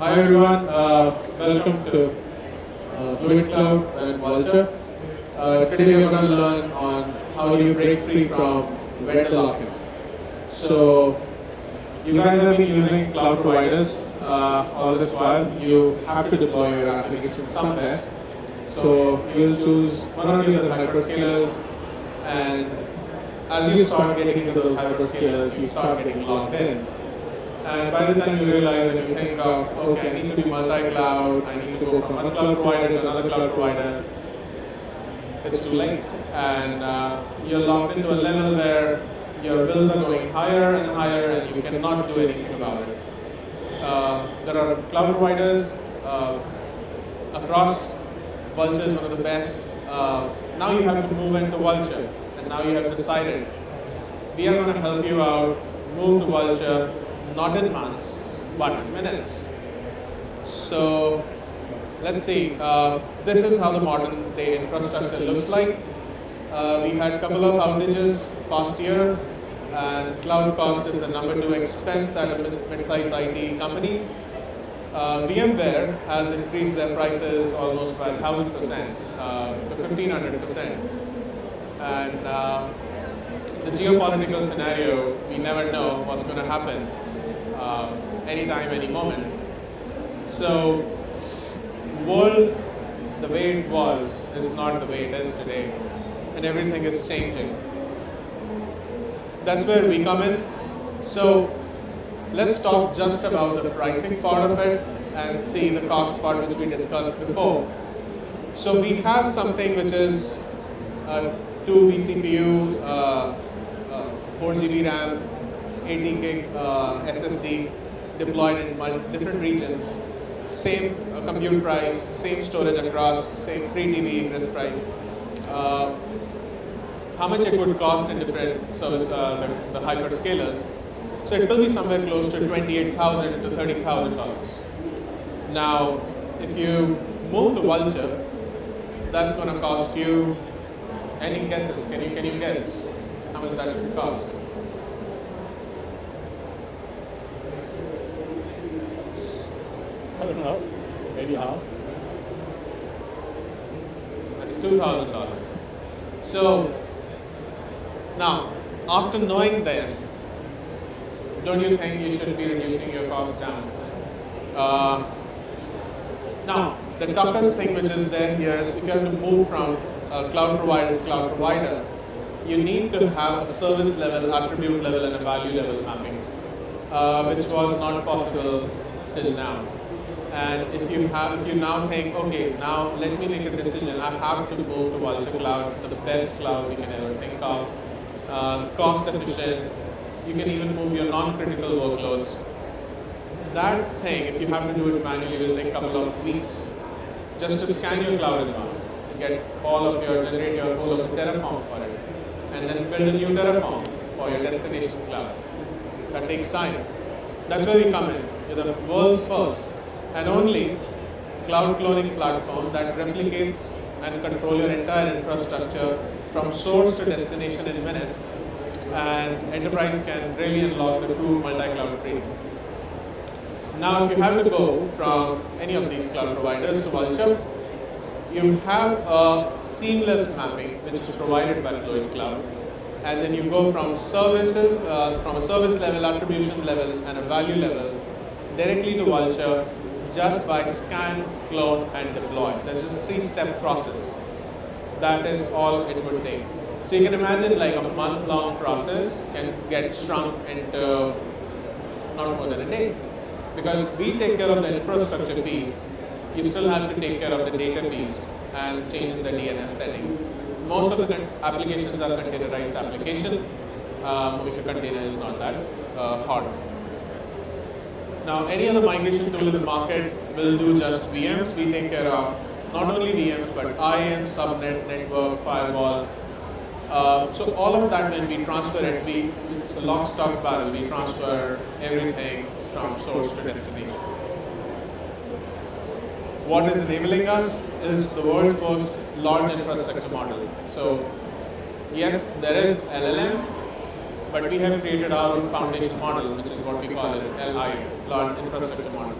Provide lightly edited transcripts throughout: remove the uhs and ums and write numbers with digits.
Hi everyone, welcome to FluidCloud and Vultr. Today we're going to learn on how do you break free from vendor lock-in. So you guys have been using cloud providers all this while. You have to deploy your application somewhere. So you'll choose one or the other hyperscalers, and as you start getting into those hyperscalers, you start getting logged in. And by the time you realize and you think of, okay, I need to be multi-cloud, I need to go from one cloud provider to another cloud provider, it's too late. And you're locked into a level where your bills are going higher and higher and you cannot do anything about it. There are cloud providers across. Vultr is one of the best. Now you have to move into Vultr, and now you have decided we are going to help you out, move to Vultr, not in months, but in minutes. So let's see, this is how the modern day infrastructure looks like. We had a couple of outages past year, and cloud cost is the #2 expense at a mid-sized IT company. VMware has increased their prices almost by 1,000% to 1,500%. And the geopolitical scenario, we never know what's going to happen anytime, any moment. So, world, the way it was, is not the way it is today, and everything is changing. That's where we come in. So, let's talk just about the pricing part of it and see the cost part which we discussed before. So, we have something which is 2 vCPU, 4 GB RAM, 80 gig SSD deployed in different regions, same compute price, same storage across, same 3 TB ingress price. How much it would cost in different service, the hyperscalers. So it will be somewhere close to $28,000 to $30,000. Now, if you move to Vultr, that's going to cost you, any guesses? Can you guess how much that should cost? I don't know, maybe half. That's $2,000. So now, after knowing this, don't you think you should be reducing your costs down? Now, the toughest thing which is there here is if you have to move from cloud provider to cloud provider, you need to have a service level, attribute level, and a value level mapping, which was not possible till now. And if you now think, okay, now let me make a decision, I have to move to Vultr Cloud, it's the best cloud we can ever think of, cost efficient, you can even move your non-critical workloads. That thing, if you have to do it manually, will take a couple of weeks just to scan your cloud environment, get generate your whole of Terraform for it, and then build a new Terraform for your destination cloud. That takes time. That's where we come in. You're the world's first and only cloud cloning platform that replicates and control your entire infrastructure from source to destination in minutes, and enterprise can really unlock the true multi-cloud freedom. Now, if you have to go from any of these cloud providers to Vultr, you have a seamless mapping which is provided by FluidCloud, and then you go from services, from a service level, attribution level, and a value level directly to Vultr just by scan, clone, and deploy. There's just 3-step process. That is all it would take. So you can imagine like a month-long process can get shrunk into not more than a day. Because we take care of the infrastructure piece, you still have to take care of the data piece and changing the DNS settings. Most of the applications are containerized application. Moving a container is not that hard. Now, any other migration tool in the market will do just VMs. We take care of not only VMs, but IAM, subnet, network, firewall. So all of that, when we transfer it, it's a lock, stock, barrel. We transfer everything from source to destination. What is enabling us is the world's first large infrastructure model. So yes, there is LLM, but we have created our own foundation model, which is what we call as LI, large infrastructure model.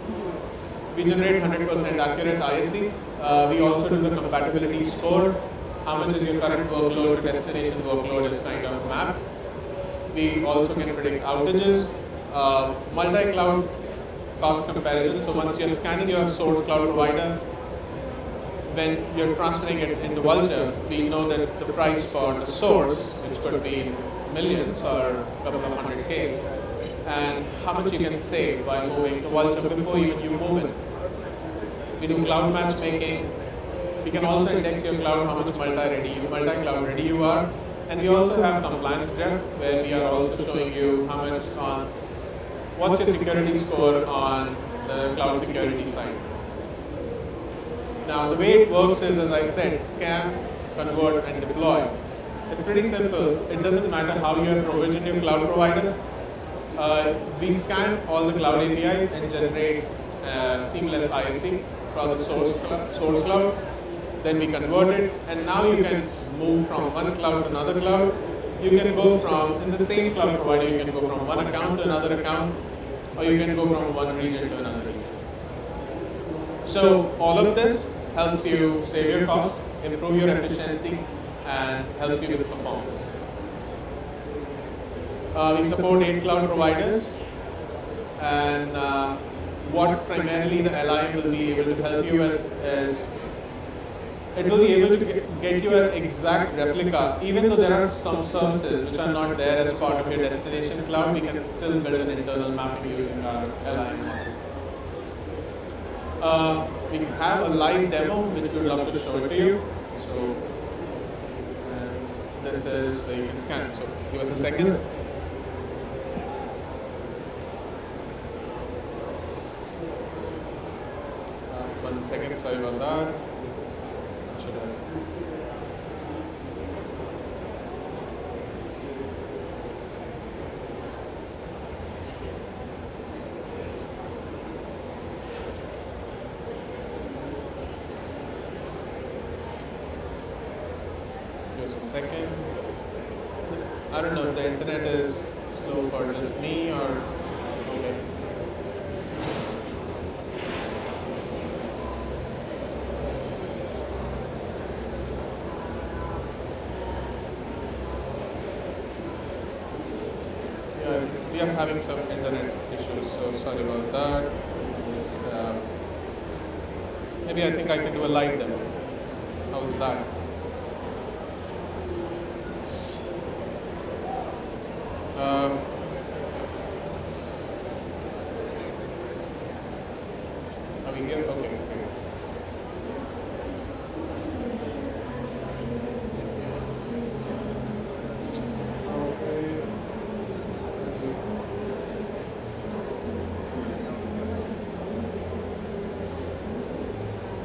We generate 100% accurate ISC. We also do the compatibility score. How much is your current workload to destination workload is kind of mapped. We also can predict outages, multi-cloud cost comparison. So once you're scanning your source cloud provider, when you're transferring it into Vultr, we know that the price for the source, which could be in millions or a couple of hundred Ks, and how much you can save by moving to Vultr before even you move in. We do cloud matchmaking. We can also index your cloud, how much multi-cloud ready you are. And we also have compliance graph, where we are also showing you how much on, what's your security score on the cloud security side. Now, the way it works is, as I said, scan, convert, and deploy. It's pretty simple. It doesn't matter how you provision your cloud provider. We scan all the cloud APIs and generate seamless ISC for the source cloud. Then we convert it, and now you can move from one cloud to another cloud. You can go from, in the same cloud provider, you can go from one account to another account, or you can go from one region to another region. So all of this helps you save your cost, improve your efficiency, and helps you with performance. We support 8 cloud providers, and what primarily the LIM will be able to help you with is it will be able to get you an exact replica. Even though there are some services which are not there as part of your destination cloud, we can still build an internal mapping using our LIM model. We have a live demo which we would love to show it to you. So this is where you can scan. So give us a second. 1 second, sorry about that. Just a second. I don't know if the internet is slow for just me or okay. Yeah, we are having some internet issues, so sorry about that. Just, maybe I think I can do a live demo. How's that? Are we here? Okay.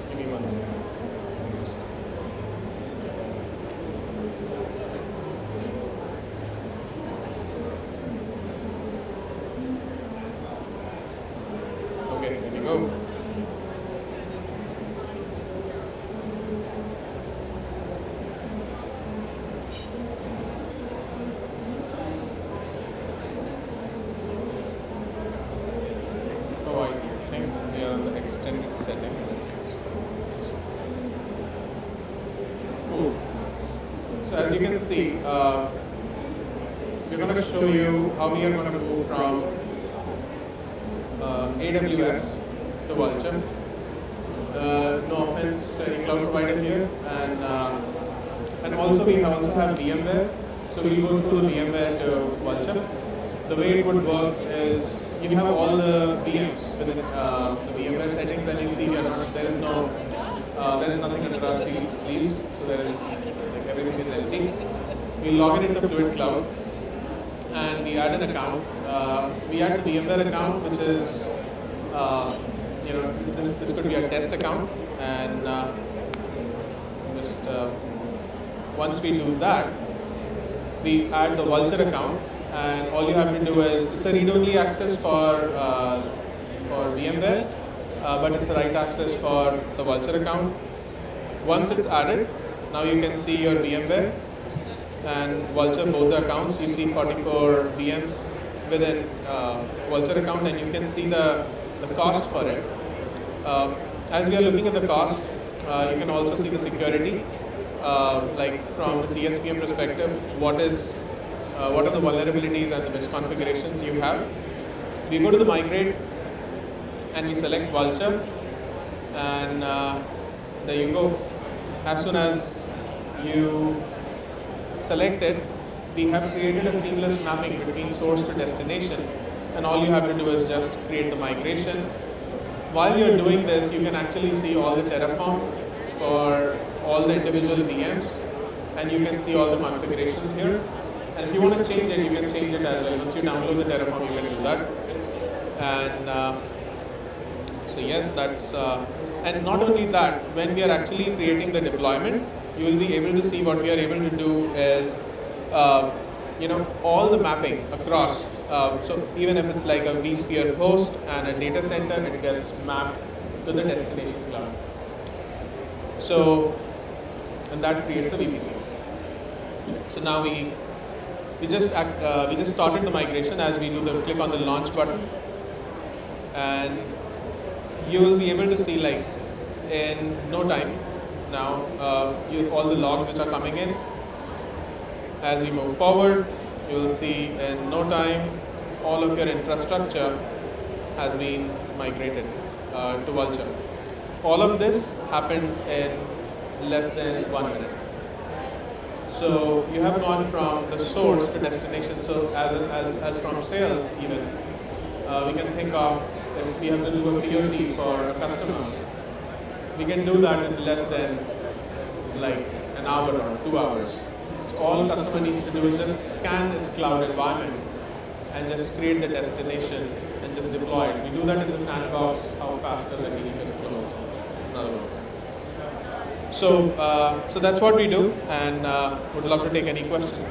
Give me 1 second. Okay, there we go. Oh, I think we are on the extended setting. Cool. So as you can see, we're going to show you how we are going to move from AWS to Vultr. No offense to any cloud provider here, and also we also have VMware. So we'll go through the VMware to Vultr. The way it would work is you have all the VMs within the VMware settings, and you see here there is nothing under our sleeves, so there is everything is empty. We log in into FluidCloud, and we add an account. We add the VMware account, which is this could be a test account, and once we do that, we add the Vultr account, and all you have to do is it's a read-only access for VMware, but it's a write access for the Vultr account. Once it's added, now you can see your VMware and Vultr, both the accounts. You see 44 VMs within Vultr account, and you can see the cost for it. As we are looking at the cost, you can also see the security, like from the CSPM perspective, what are the vulnerabilities and the misconfigurations you have. We go to the migrate and we select Vultr, and there you go. As soon as you select it, we have created a seamless mapping between source to destination, and all you have to do is just create the migration. While you're doing this, you can actually see all the Terraform for all the individual VMs, and you can see all the configurations here. And if you want to change it, you can change it as well. Once you download the Terraform, you can do that. And so yes, that's, and not only that, when we are actually creating the deployment, you will be able to see what we are able to do is, all the mapping across. So even if it's like a vSphere host and a data center, it gets mapped to the destination cloud. So, and that creates a VPC. So now we just started the migration. As we do the click on the launch button, and you will be able to see, like, in no time now all the logs which are coming in. As we move forward, you will see in no time all of your infrastructure has been migrated to Vultr. All of this happened in less than 1 minute. So you have gone from the source to destination. So as from sales even, we can think of, if we have to do a POC for a customer, we can do that in less than like an hour or 2 hours. So all a customer needs to do is just scan its cloud environment and just create the destination and just deploy it. We do that in the sandbox. How faster the team gets closed. It's another one. So that's what we do, and would love to take any questions.